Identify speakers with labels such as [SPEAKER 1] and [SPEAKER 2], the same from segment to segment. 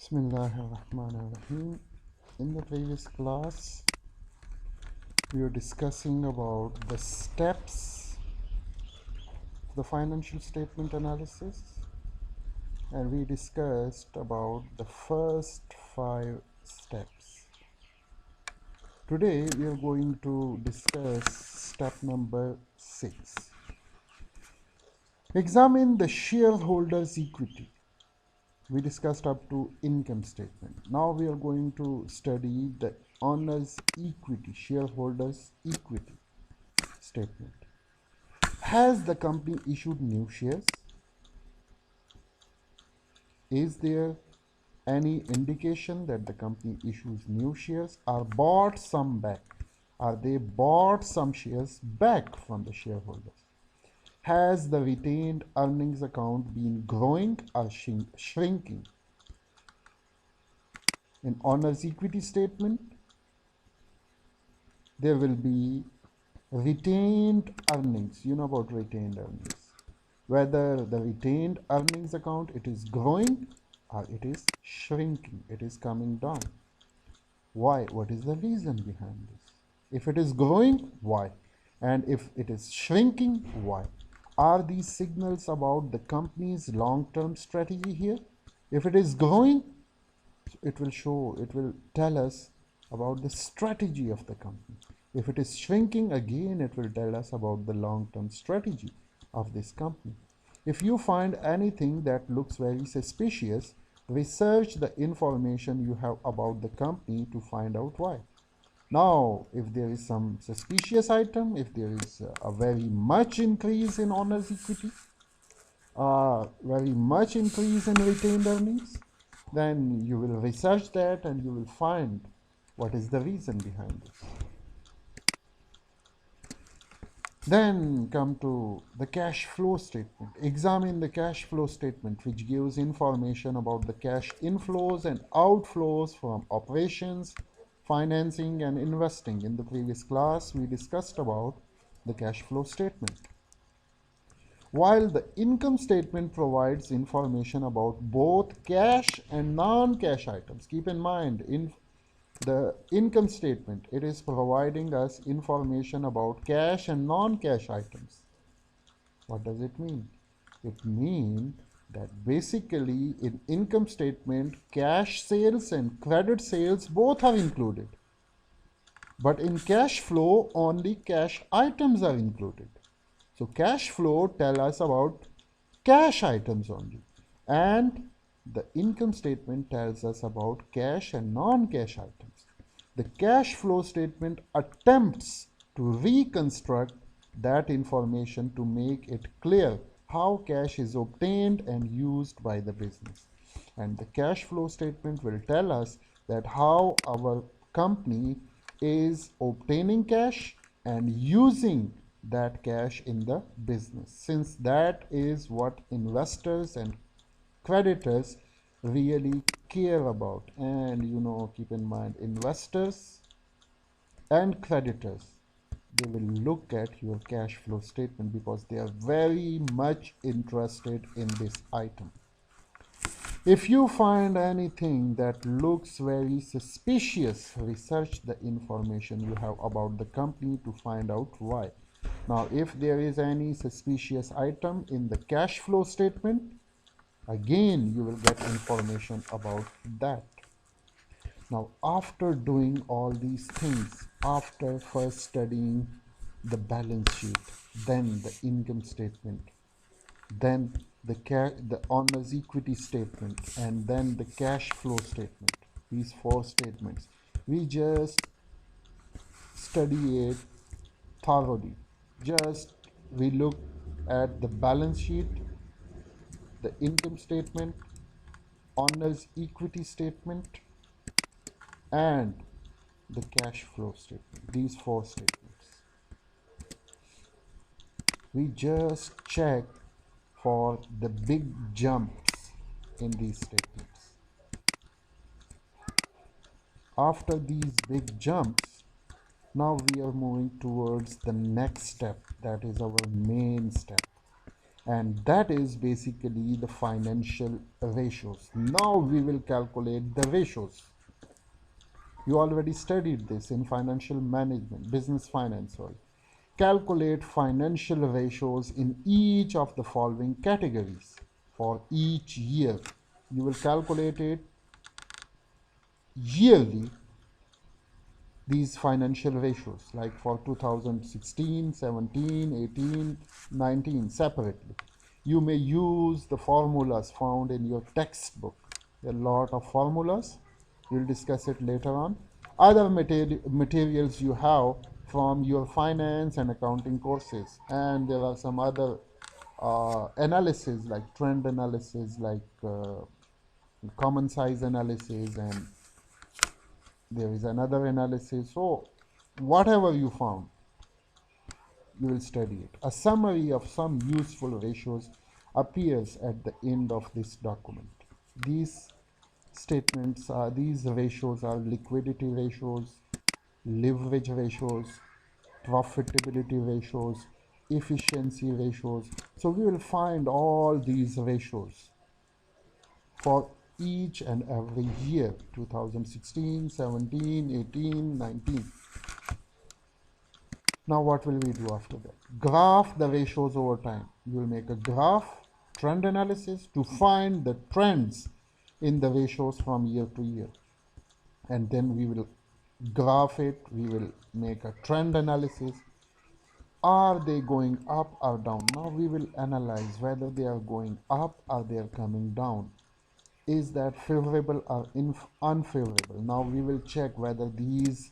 [SPEAKER 1] Bismillahirrahmanirrahim. In the previous class, we were discussing about the steps of the financial statement analysis, and we discussed about the first 5 steps. Today, we are going to discuss step number 6. Examine the shareholders' equity. We discussed up to income statement. Now we are going to study the owner's equity, shareholders equity statement. Has the company issued new shares? Is there any indication that the company issues new shares or bought some back? Are they bought some shares back from the shareholders? Has the retained earnings account been growing or shrinking? In owner's equity statement, there will be retained earnings. You know about retained earnings. Whether the retained earnings account, it is growing or it is shrinking, it is coming down. Why? What is the reason behind this? If it is growing, why? And if it is shrinking, why? Are these signals about the company's long-term strategy here? If it is growing, it will tell us about the strategy of the company. If it is shrinking, again, it will tell us about the long-term strategy of this company. If you find anything that looks very suspicious, research the information you have about the company to find out why. Now, if there is some suspicious item, if there is a very much increase in owner's equity, very much increase in retained earnings, then you will research that and you will find what is the reason behind this. Then come to the cash flow statement. Examine the cash flow statement, which gives information about the cash inflows and outflows from operations, financing and investing. In the previous class, we discussed about the cash flow statement. While the income statement provides information about both cash and non-cash items. Keep in mind, in the income statement, it is providing us information about cash and non-cash items. What does it mean? It means that basically in income statement, cash sales and credit sales both are included. But in cash flow, only cash items are included. So cash flow tell us about cash items only, and the income statement tells us about cash and non-cash items. The cash flow statement attempts to reconstruct that information to make it clear how cash is obtained and used by the business. And the cash flow statement will tell us that how our company is obtaining cash and using that cash in the business, since that is what investors and creditors really care about. And keep in mind, investors and creditors, they will look at your cash flow statement because they are very much interested in this item. If you find anything that looks very suspicious, research the information you have about the company to find out why. Now, if there is any suspicious item in the cash flow statement, again, you will get information about that. Now, after doing all these things, after first studying the balance sheet, then the income statement, then the owner's equity statement, and then the cash flow statement, these 4 statements, we just study it thoroughly. Just we look at the balance sheet, the income statement, owner's equity statement, and the cash flow statement, these 4 statements. We just check for the big jumps in these statements. After these big jumps, now we are moving towards the next step, that is our main step. and that is basically the financial ratios. Now we will calculate the ratios. You already studied this in financial management, business finance, sorry. Calculate financial ratios in each of the following categories for each year. You will calculate it yearly, these financial ratios, like for 2016, 17, 18, 19 separately. You may use the formulas found in your textbook. A lot of formulas. We'll discuss it later on. Other materials you have from your finance and accounting courses. And there are some other analysis like trend analysis, like common size analysis, and there is another analysis. So whatever you found, you will study it. A summary of some useful ratios appears at the end of this document. These these ratios are liquidity ratios, leverage ratios, profitability ratios, efficiency ratios. So we will find all these ratios for each and every year, 2016, 17, 18, 19. Now what will we do after that? Graph the ratios over time. You will make a graph, trend analysis to find the trends in the ratios from year to year. And then we will graph it, we will make a trend analysis. Are they going up or down? Now we will analyze whether they are going up or they are coming down. Is that favorable or unfavorable? Now we will check whether these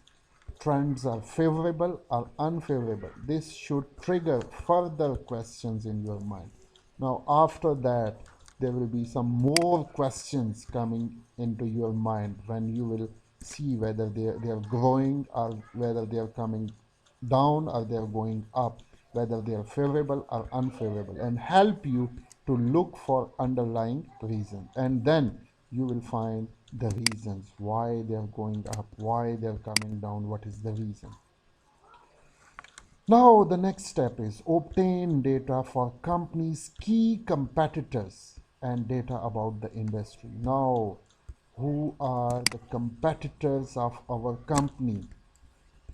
[SPEAKER 1] trends are favorable or unfavorable. This should trigger further questions in your mind. Now after that, there will be some more questions coming into your mind when you will see whether they are growing or whether they are coming down or they are going up, whether they are favorable or unfavorable, and help you to look for underlying reason. And then you will find the reasons why they are going up, why they are coming down, what is the reason. Now the next step is obtain data for companies' key competitors and data about the industry. Now, who are the competitors of our company?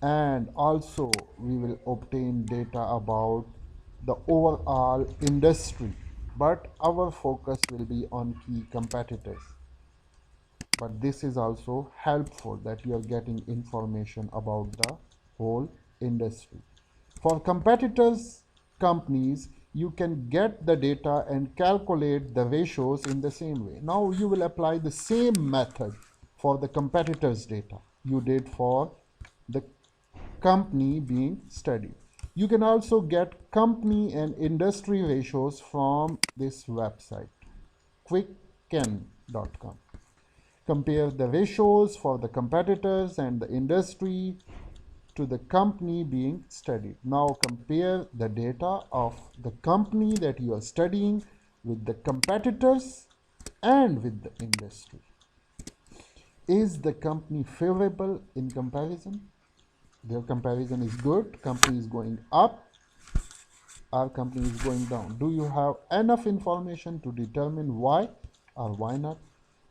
[SPEAKER 1] And also we will obtain data about the overall industry, but our focus will be on key competitors. But this is also helpful that you are getting information about the whole industry. For competitors companies, you can get the data and calculate the ratios in the same way. Now you will apply the same method for the competitors data you did for the company being studied. You can also get company and industry ratios from this website, quicken.com. Compare the ratios for the competitors and the industry to the company being studied. Now compare the data of the company that you are studying with the competitors and with the industry. Is the company favorable in comparison? Their comparison is good, company is going up, our company is going down. Do you have enough information to determine why or why not?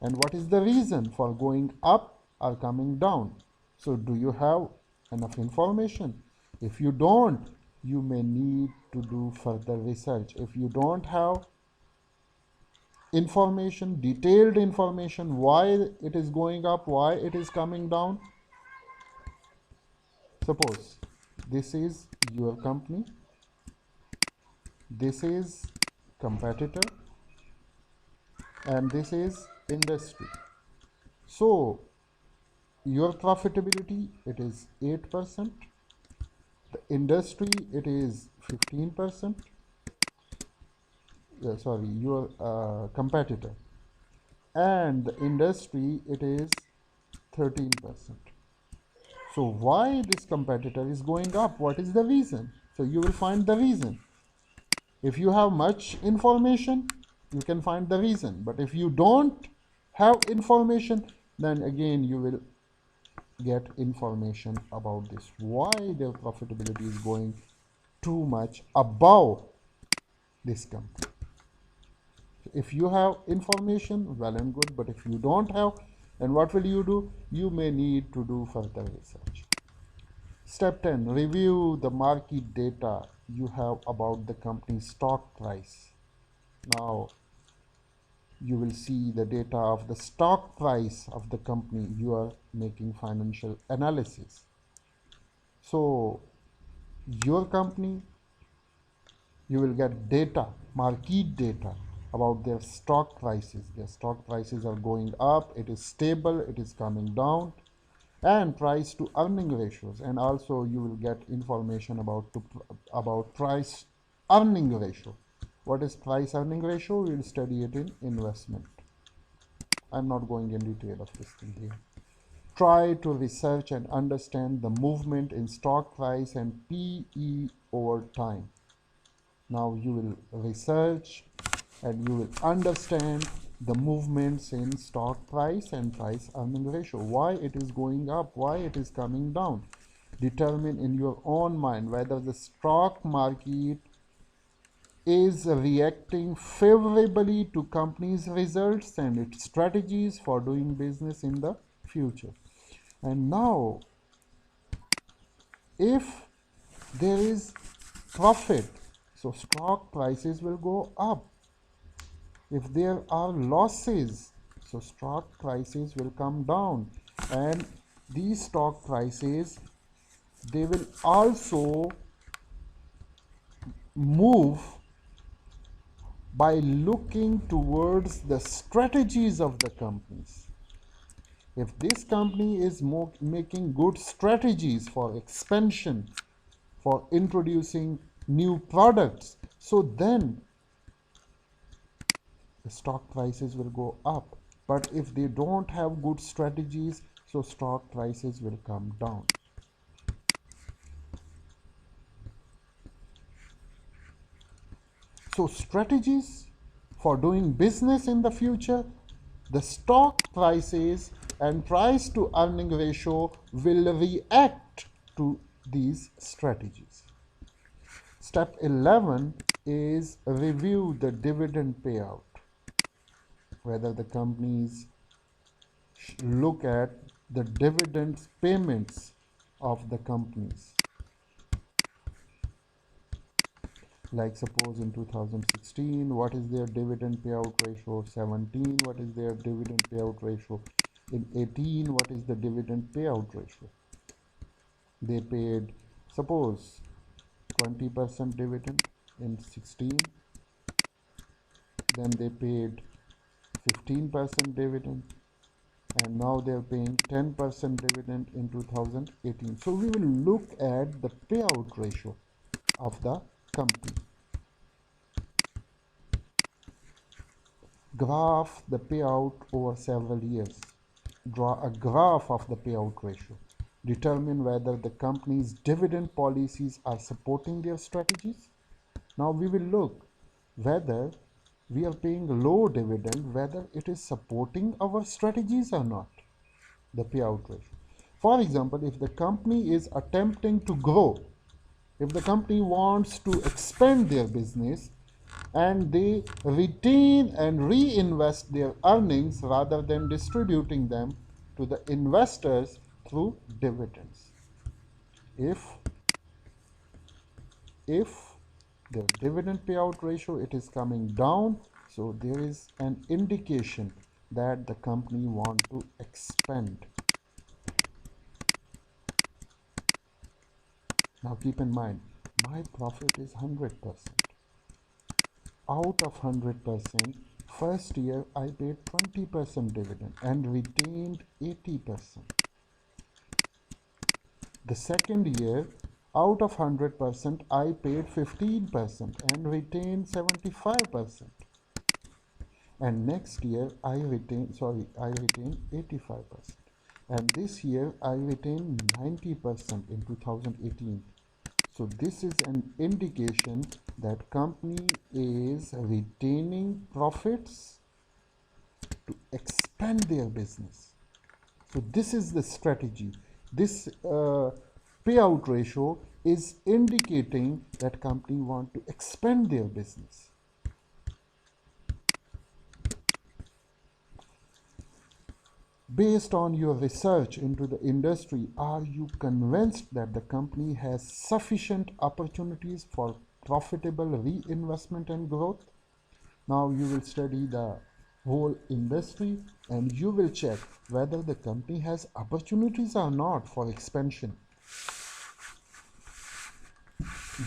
[SPEAKER 1] And what is the reason for going up or coming down? So do you have enough information? If you don't, you may need to do further research. If you don't have information, detailed information, why it is going up, why it is coming down. Suppose this is your company, this is competitor, and this is industry. So your profitability, it is 8%, the industry, it is 15%, sorry, your competitor, and the industry, it is 13%. So why this competitor is going up? What is the reason? So you will find the reason. If you have much information, you can find the reason. But if you don't have information, then again you will get information about this. Why their profitability is going too much above this company. If you have information, well and good, but if you don't have, then what will you do? You may need to do further research. Step 10, review the market data you have about the company's stock price. Now, you will see the data of the stock price of the company you are making financial analysis. So, your company, you will get data, market data about their stock prices. Their stock prices are going up, it is stable, it is coming down, and price to earning ratios. And also you will get information about price earning ratio. What is price earning ratio? We will study it in investment. I'm not going in detail of this thing here. Try to research and understand the movement in stock price and PE over time. Now you will research and you will understand the movements in stock price and price earning ratio, why it is going up, why it is coming down. Determine in your own mind whether the stock market is reacting favorably to companies' results and its strategies for doing business in the future. And now, if there is profit, so stock prices will go up. If there are losses, so stock prices will come down, and these stock prices, they will also move by looking towards the strategies of the companies. If this company is making good strategies for expansion, for introducing new products, so then the stock prices will go up. But if they don't have good strategies, so stock prices will come down. So strategies for doing business in the future, the stock prices and price to earning ratio will react to these strategies. Step 11 is review the dividend payout. Whether the companies look at the dividend payments of the companies. Like suppose in 2016, what is their dividend payout ratio? 17, what is their dividend payout ratio? In 18, what is the dividend payout ratio? They paid, suppose, 20% dividend in 16, then they paid 15% dividend, and now they're paying 10% dividend in 2018. So we will look at the payout ratio of the company. Graph the payout over several years. Draw a graph of the payout ratio. Determine whether the company's dividend policies are supporting their strategies. Now we will look whether we are paying low dividend, whether it is supporting our strategies or not, the payout ratio. For example, if the company is attempting to grow, if the company wants to expand their business, and they retain and reinvest their earnings rather than distributing them to the investors through dividends. If the dividend payout ratio it is coming down, so there is an indication that the company want to expand. Now keep in mind, my profit is 100%. Out of 100%, first year I paid 20% dividend and retained 80%. The second year, out of 100%, I paid 15% and retained 75%. And next year, I retain 85%. And this year, I retain 90% in 2018. So this is an indication that company is retaining profits to expand their business. So this is the strategy. This payout ratio is indicating that company want to expand their business. Based on your research into the industry, are you convinced that the company has sufficient opportunities for profitable reinvestment and growth? Now you will study the whole industry and you will check whether the company has opportunities or not for expansion.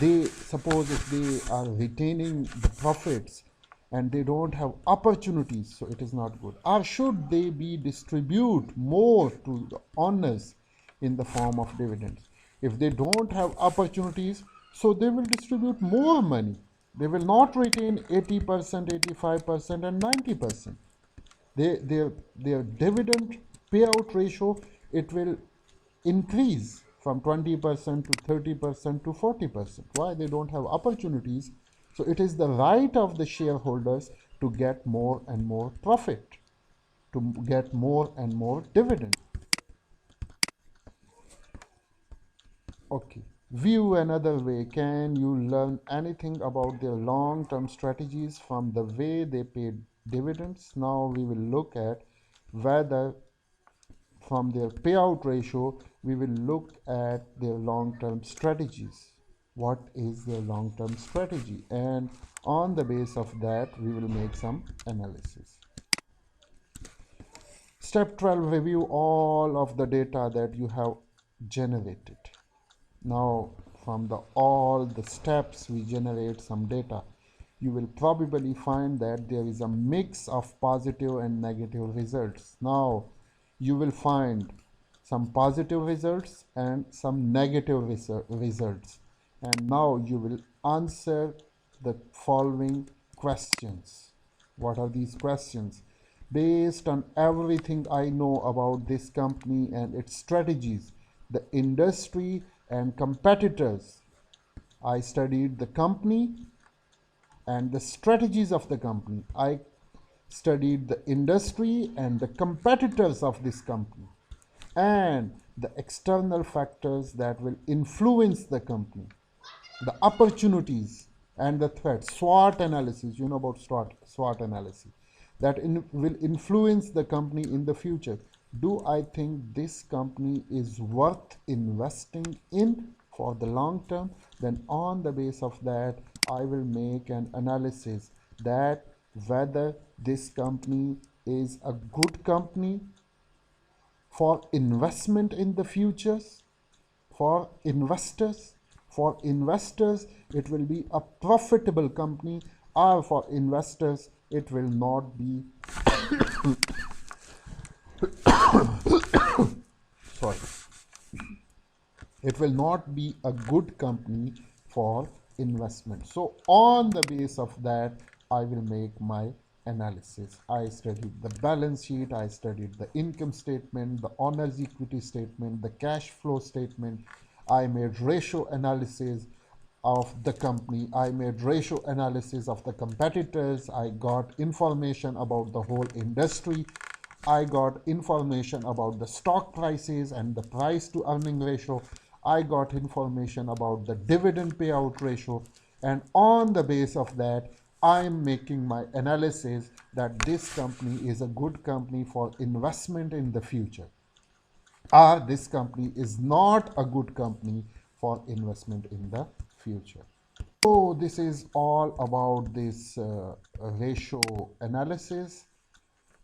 [SPEAKER 1] They suppose if they are retaining the profits and they don't have opportunities, so it is not good. Or should they be distribute more to the owners in the form of dividends? If they don't have opportunities, so they will distribute more money. They will not retain 80%, 85%, and 90%. Their dividend payout ratio, it will increase from 20% to 30% to 40%. Why? They don't have opportunities. So it is the right of the shareholders to get more and more profit, to get more and more dividend. Okay. View another way. Can you learn anything about their long-term strategies from the way they pay dividends? Now we will look at whether from their payout ratio, we will look at their long-term strategies. What is their long-term strategy? And on the base of that, we will make some analysis. Step 12, review all of the data that you have generated. Now, from all the steps we generate some data, you will probably find that there is a mix of positive and negative results. Now, you will find some positive results and some negative results. And now you will answer the following questions. What are these questions? Based on everything I know about this company and its strategies, the industry and competitors, I studied the company and the strategies of the company. I studied the industry and the competitors of this company and the external factors that will influence the company, the opportunities and the threats. SWOT analysis, you know about SWOT analysis, that will influence the company in the future. Do I think this company is worth investing in for the long term? Then on the base of that, I will make an analysis that whether this company is a good company for investment in the futures, for investors. For investors, it will be a profitable company, or for investors, it will not be sorry, it will not be a good company for investment. So on the base of that, I will make my analysis. I studied the balance sheet, I studied the income statement, the owner's equity statement, the cash flow statement. I made ratio analysis of the company. I made ratio analysis of the competitors. I got information about the whole industry. I got information about the stock prices and the price to earning ratio. I got information about the dividend payout ratio. And on the base of that, I am making my analysis that this company is a good company for investment in the future, or this company is not a good company for investment in the future. So this is all about this ratio analysis.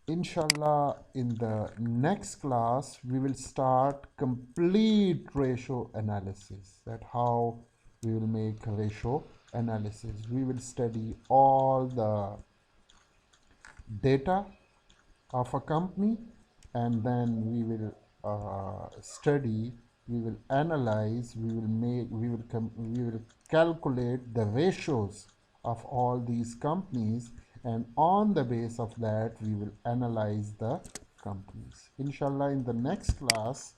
[SPEAKER 1] Inshallah, in the next class, we will start complete ratio analysis. That how we will make ratio analysis. We will study all the data of a company, and then we will study, we will analyze, we will calculate the ratios of all these companies, and on the base of that we will analyze the companies. Inshallah, in the next class,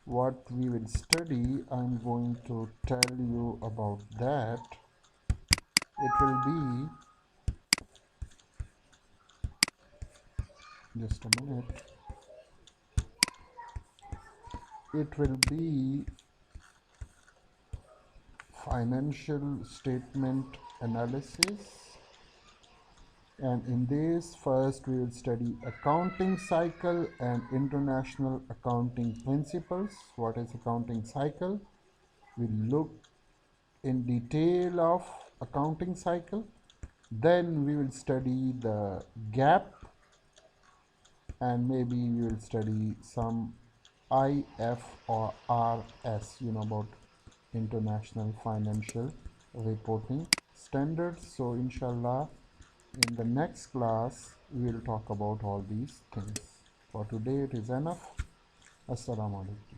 [SPEAKER 1] what we will study, I'm going to tell you about that. It will be, just a minute, it will be financial statement analysis, And in this, first we will study accounting cycle and international accounting principles. What is accounting cycle? We'll look in detail of accounting cycle. Then we will study the gap, and maybe we will study some IFRS, about International Financial Reporting Standards. So inshallah, in the next class, we will talk about all these things. For today, it is enough. Assalamu alaikum.